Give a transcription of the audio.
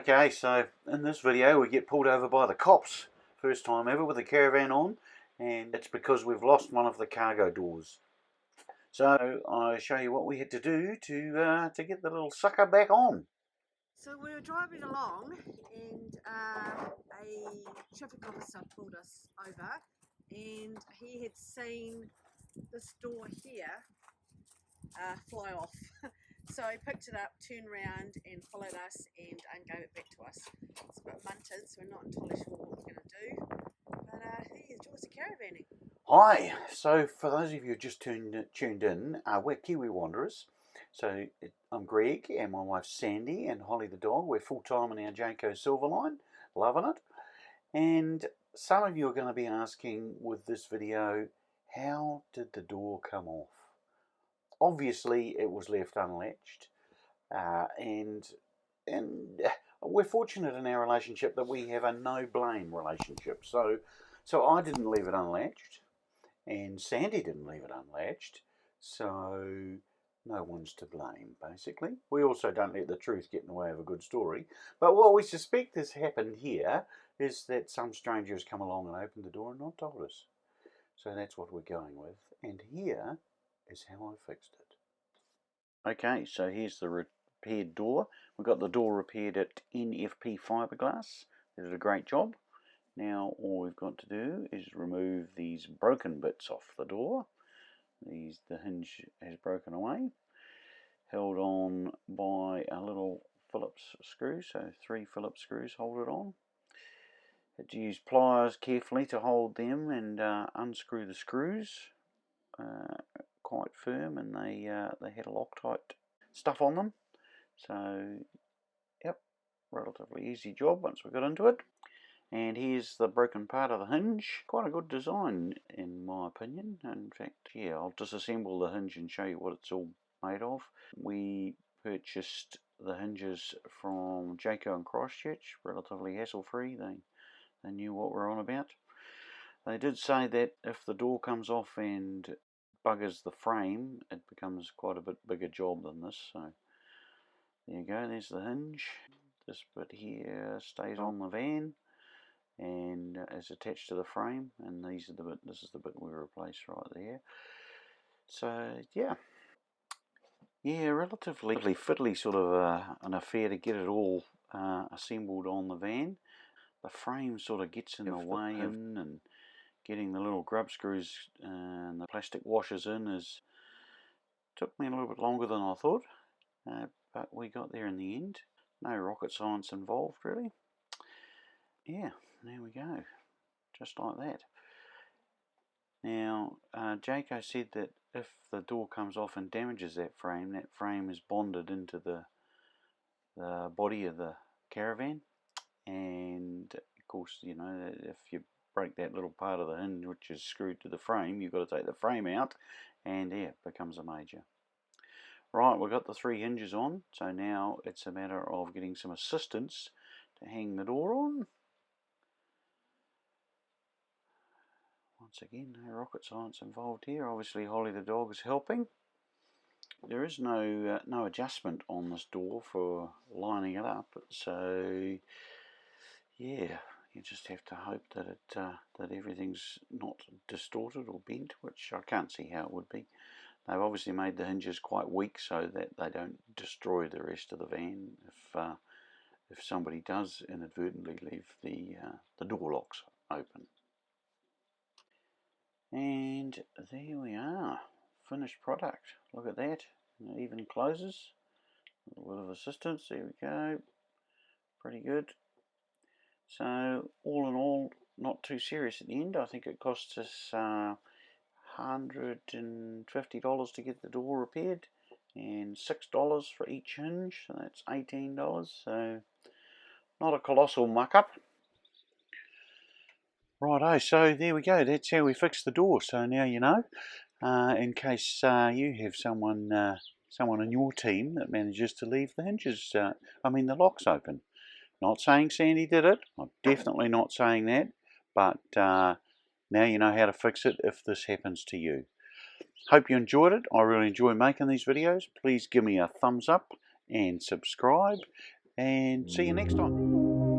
Okay, so in this video we get pulled over by the cops. First time ever with the caravan on, and it's because we've lost one of the cargo doors. So I'll show you what we had to do to get the little sucker back on. So we were driving along and a traffic officer pulled us over, and he had seen this door here fly off. So he picked it up, turned around and followed us and gave it back to us. It's a bit munted, so we're not entirely sure what we're going to do, but he enjoys the caravanning. Hi, so for those of you who just tuned in, we're Kiwi Wanderers. So I'm Greg and my wife Sandy and Holly the dog. We're full time in our Jayco Silverline, loving it. And some of you are going to be asking with this video, how did the door come off? Obviously it was left unlatched, and we're fortunate in our relationship that we have a no blame relationship. So I didn't leave it unlatched, and Sandy didn't leave it unlatched, so no one's to blame, basically. We also don't let the truth get in the way of a good story. But what we suspect has happened here is that some stranger has come along and opened the door and not told us. So that's what we're going with, and here is how I fixed it. Okay, so here's the repaired door. We got the door repaired at NFP Fiberglass. They did a great job. Now all we've got to do is remove these broken bits off the door. The hinge has broken away, held on by a little Phillips screw, so 3 Phillips screws hold it on. Had to use pliers carefully to hold them and unscrew the screws, quite firm, and they had a Loctite stuff on them. So yep, relatively easy job once we got into it. And here's the broken part of the hinge. Quite a good design in my opinion. In fact, yeah, I'll disassemble the hinge and show you what it's all made of. We purchased the hinges from Jayco in Christchurch, relatively hassle-free. They knew what we're on about. They did say that if the door comes off and buggers the frame, it becomes quite a bit bigger job than this. So there you go, there's the hinge. This bit here stays on the van and is attached to the frame, and this is the bit we replaced right there. So yeah, relatively fiddly sort of an affair to get it all assembled on the van. The frame sort of gets in the way, and getting the little grub screws and the plastic washers in took me a little bit longer than I thought, but we got there in the end. No rocket science involved really. Yeah, there we go, just like that. Now Jayco said that if the door comes off and damages that frame is bonded into the body of the caravan, and of course, you know, if you break that little part of the hinge which is screwed to the frame, you've got to take the frame out, and yeah, it becomes a major. Right, we've got the 3 hinges on, so now it's a matter of getting some assistance to hang the door on. Once again, no rocket science involved here. Obviously Holly the dog is helping. There is no adjustment on this door for lining it up, so yeah, you just have to hope that that everything's not distorted or bent, which I can't see how it would be. They've obviously made the hinges quite weak so that they don't destroy the rest of the van if somebody does inadvertently leave the door locks open. And there we are, finished product. Look at that, it even closes. A little bit of assistance, there we go, pretty good. So all in all, not too serious at the end. I think it cost us $150 to get the door repaired, and $6 for each hinge, so that's $18. So not a colossal muck up. Righto, so there we go, that's how we fixed the door. So now you know, in case you have someone in your team that manages to leave the hinges, the locks open. Not saying Sandy did it, I'm definitely not saying that, but now you know how to fix it if this happens to you. Hope you enjoyed it. I really enjoy making these videos. Please give me a thumbs up and subscribe. and see you next time.